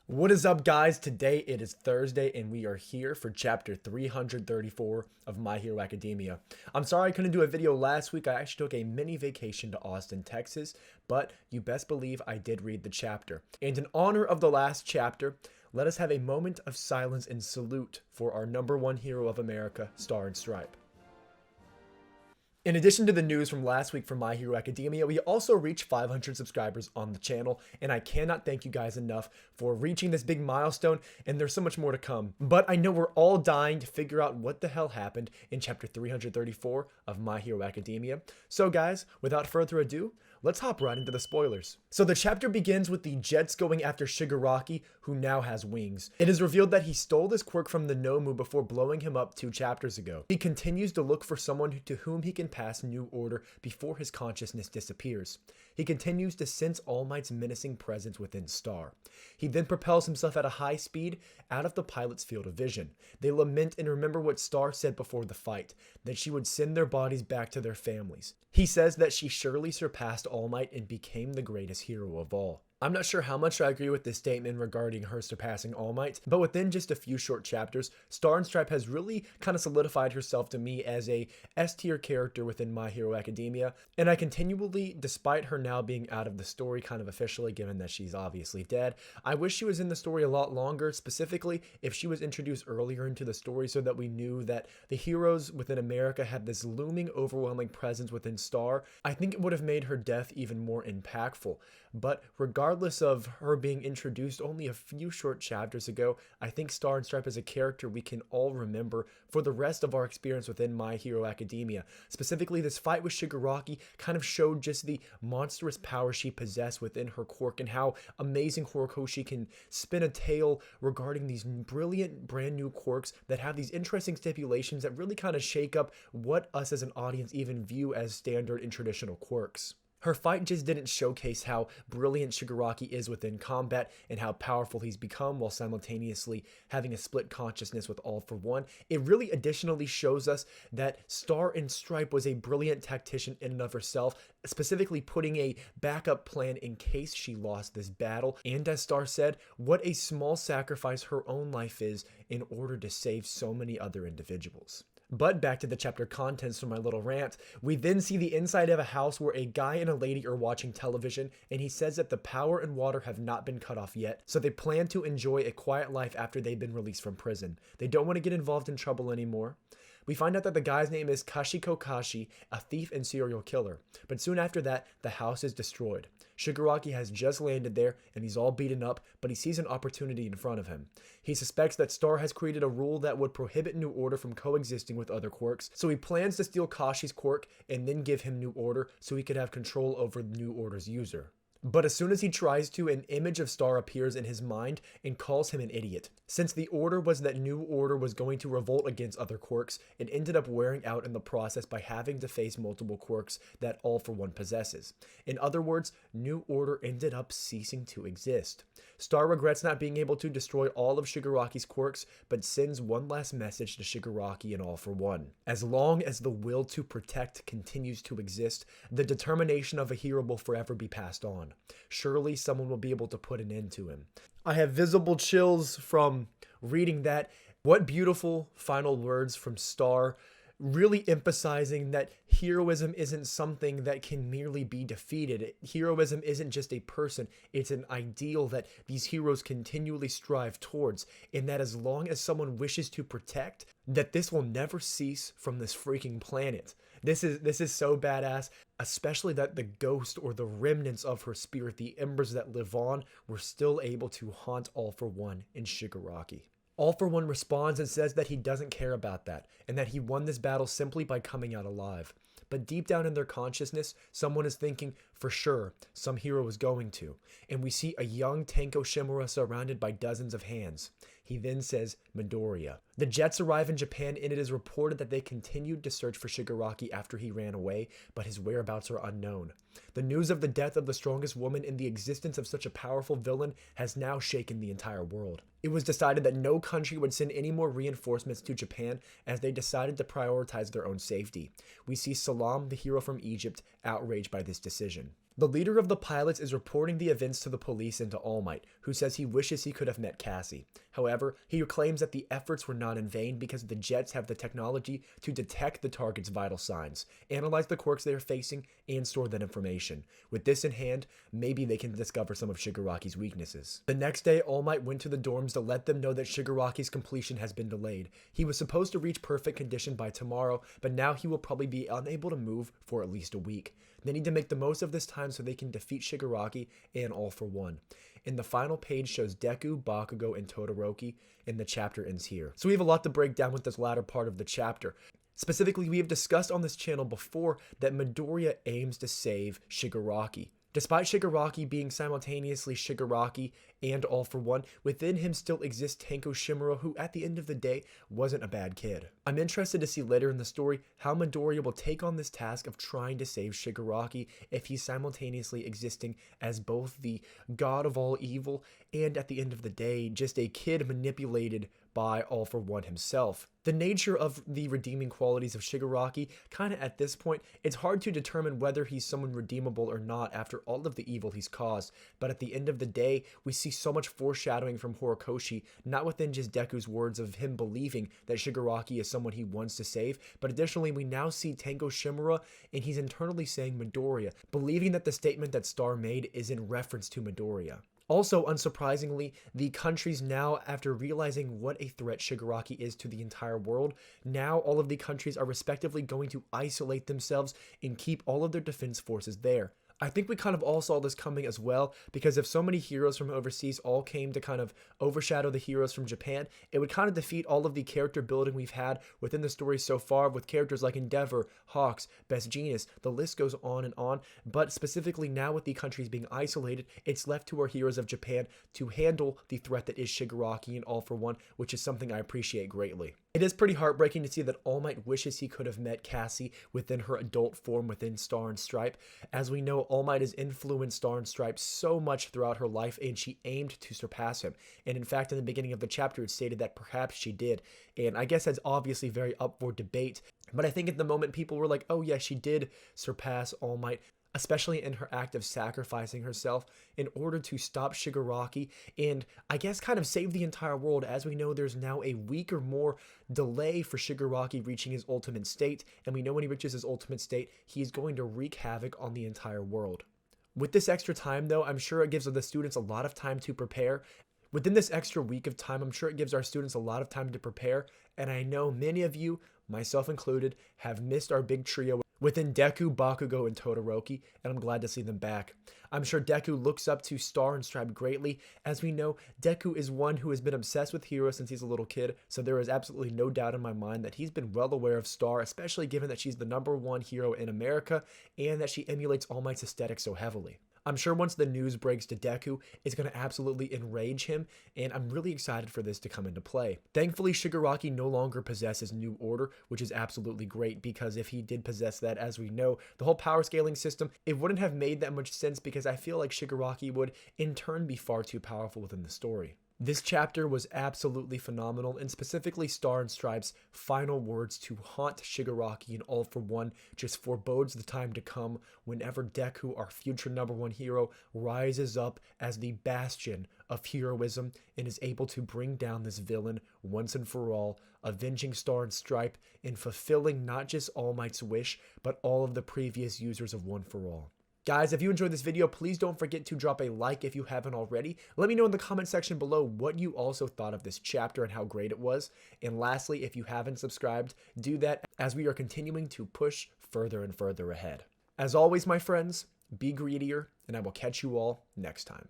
What is up, guys? Today it is Thursday and we are here for chapter 334 of My Hero Academia. I'm sorry I couldn't do a video last week. I actually took a mini vacation to Austin, Texas, but you best believe I did read the chapter. And in honor of the last chapter, let us have a moment of silence and salute for our number one hero of America, Star and Stripe. In addition to the news from last week from My Hero Academia, we also reached 500 subscribers on the channel, and I cannot thank you guys enough for reaching this big milestone, and there's so much more to come. But I know we're all dying to figure out what the hell happened in chapter 334 of My Hero Academia. So guys, without further ado, let's hop right into the spoilers. So the chapter begins with the Jets going after Shigaraki, who now has wings. It is revealed that he stole this quirk from the Nomu before blowing him up 2 chapters ago. He continues to look for someone to whom he can pass New Order before his consciousness disappears. He continues to sense All Might's menacing presence within Star. He then propels himself at a high speed out of the pilot's field of vision. They lament and remember what Star said before the fight, that she would send their bodies back to their families. He says that she surely surpassed All Might and became the greatest hero of all. I'm not sure how much I agree with this statement regarding her surpassing All Might, but within just a few short chapters, Star and Stripe has really kind of solidified herself to me as a S-tier character within My Hero Academia, and I continually, despite her now being out of the story kind of officially, given that she's obviously dead, I wish she was in the story a lot longer, specifically if she was introduced earlier into the story so that we knew that the heroes within America had this looming, overwhelming presence within Star. I think it would have made her death even more impactful, but regardless of her being introduced only a few short chapters ago, I think Star and Stripe is a character we can all remember for the rest of our experience within My Hero Academia. Specifically, this fight with Shigaraki kind of showed just the monstrous power she possessed within her quirk and how amazing she can spin a tale regarding these brilliant brand new quirks that have these interesting stipulations that really kind of shake up what us as an audience even view as standard and traditional quirks. Her fight just didn't showcase how brilliant Shigaraki is within combat and how powerful he's become while simultaneously having a split consciousness with All for One. It really additionally shows us that Star and Stripe was a brilliant tactician in and of herself, specifically putting a backup plan in case she lost this battle. And as Star said, what a small sacrifice her own life is in order to save so many other individuals. But back to the chapter contents from my little rant, we then see the inside of a house where a guy and a lady are watching television, and he says that the power and water have not been cut off yet, so they plan to enjoy a quiet life after they've been released from prison. They don't want to get involved in trouble anymore. We find out that the guy's name is Kashiko Kashi, a thief and serial killer. But soon after that, the house is destroyed. Shigaraki has just landed there and he's all beaten up, but he sees an opportunity in front of him. He suspects that Star has created a rule that would prohibit New Order from coexisting with other quirks, so he plans to steal Kashi's quirk and then give him New Order so he could have control over New Order's user. But as soon as he tries to, an image of Star appears in his mind and calls him an idiot. Since the order was that New Order was going to revolt against other quirks, it ended up wearing out in the process by having to face multiple quirks that All for One possesses. In other words, New Order ended up ceasing to exist. Star regrets not being able to destroy all of Shigaraki's quirks, but sends one last message to Shigaraki and All for One. As long as the will to protect continues to exist, the determination of a hero will forever be passed on. Surely someone will be able to put an end to him. I have visible chills from reading that. What beautiful final words from Star, really emphasizing that heroism isn't something that can merely be defeated. Heroism isn't just a person, it's an ideal that these heroes continually strive towards, and that as long as someone wishes to protect, that this will never cease from this freaking planet. This is so badass, especially that the ghost or the remnants of her spirit, the embers that live on, were still able to haunt All for One and Shigaraki. All for One responds and says that he doesn't care about that, and that he won this battle simply by coming out alive. But deep down in their consciousness, someone is thinking, for sure, some hero is going to. And we see a young Tenko Shimura surrounded by dozens of hands. He then says Midoriya. The Jets arrive in Japan and it is reported that they continued to search for Shigaraki after he ran away, but his whereabouts are unknown. The news of the death of the strongest woman and the existence of such a powerful villain has now shaken the entire world. It was decided that no country would send any more reinforcements to Japan as they decided to prioritize their own safety. We see Salam, the hero from Egypt, outraged by this decision. The leader of the pilots is reporting the events to the police and to All Might, who says he wishes he could have met Cassie. However, he claims that the efforts were not in vain because the jets have the technology to detect the target's vital signs, analyze the quirks they are facing, and store that information. With this in hand, maybe they can discover some of Shigaraki's weaknesses. The next day, All Might went to the dorms to let them know that Shigaraki's completion has been delayed. He was supposed to reach perfect condition by tomorrow, but now he will probably be unable to move for at least a week. They need to make the most of this time so they can defeat Shigaraki and All for One. And the final page shows Deku, Bakugo, and Todoroki, and the chapter ends here. So we have a lot to break down with this latter part of the chapter. Specifically, we have discussed on this channel before that Midoriya aims to save Shigaraki. Despite Shigaraki being simultaneously Shigaraki and All for One, within him still exists Tenko Shimura, who at the end of the day wasn't a bad kid. I'm interested to see later in the story how Midoriya will take on this task of trying to save Shigaraki if he's simultaneously existing as both the god of all evil and at the end of the day just a kid manipulated by All for One himself. The nature of the redeeming qualities of Shigaraki, kind of at this point, it's hard to determine whether he's someone redeemable or not after all of the evil he's caused, but at the end of the day, we see so much foreshadowing from Horikoshi, not within just Deku's words of him believing that Shigaraki is someone he wants to save, but additionally we now see Tenko Shimura, and he's internally saying Midoriya, believing that the statement that Star made is in reference to Midoriya. Also, unsurprisingly, the countries now, after realizing what a threat Shigaraki is to the entire world, now all of the countries are respectively going to isolate themselves and keep all of their defense forces there. I think we kind of all saw this coming as well, because if so many heroes from overseas all came to kind of overshadow the heroes from Japan, it would kind of defeat all of the character building we've had within the story so far with characters like Endeavor, Hawks, Best Genius, the list goes on and on, but specifically now with the countries being isolated, it's left to our heroes of Japan to handle the threat that is Shigaraki and All for One, which is something I appreciate greatly. It is pretty heartbreaking to see that All Might wishes he could have met Cassie within her adult form within Star and Stripe. As we know, All Might has influenced Star and Stripe so much throughout her life, and she aimed to surpass him. And in fact, in the beginning of the chapter, it stated that perhaps she did. And I guess that's obviously very up for debate. But I think at the moment, people were like, oh yeah, she did surpass All Might, especially in her act of sacrificing herself in order to stop Shigaraki and I guess kind of save the entire world. As we know, there's now a week or more delay for Shigaraki reaching his ultimate state, and we know when he reaches his ultimate state, he is going to wreak havoc on the entire world. With this extra time though, I'm sure it gives the students a lot of time to prepare. Within this extra week of time, I'm sure it gives our students a lot of time to prepare, and I know many of you, myself included, have missed our big trio within Deku, Bakugo, and Todoroki, and I'm glad to see them back. I'm sure Deku looks up to Star and Stripe greatly. As we know, Deku is one who has been obsessed with heroes since he's a little kid, so there is absolutely no doubt in my mind that he's been well aware of Star, especially given that she's the #1 hero in America, and that she emulates All Might's aesthetic so heavily. I'm sure once the news breaks to Deku, it's going to absolutely enrage him, and I'm really excited for this to come into play. Thankfully, Shigaraki no longer possesses New Order, which is absolutely great, because if he did possess that, as we know, the whole power scaling system, it wouldn't have made that much sense, because I feel like Shigaraki would, in turn, be far too powerful within the story. This chapter was absolutely phenomenal, and specifically Star and Stripe's final words to haunt Shigaraki and All for One just forebodes the time to come whenever Deku, our future #1 hero, rises up as the bastion of heroism and is able to bring down this villain once and for all, avenging Star and Stripe and fulfilling not just All Might's wish, but all of the previous users of One for All. Guys, if you enjoyed this video, please don't forget to drop a like if you haven't already. Let me know in the comment section below what you also thought of this chapter and how great it was. And lastly, if you haven't subscribed, do that as we are continuing to push further and further ahead. As always, my friends, be greedier, and I will catch you all next time.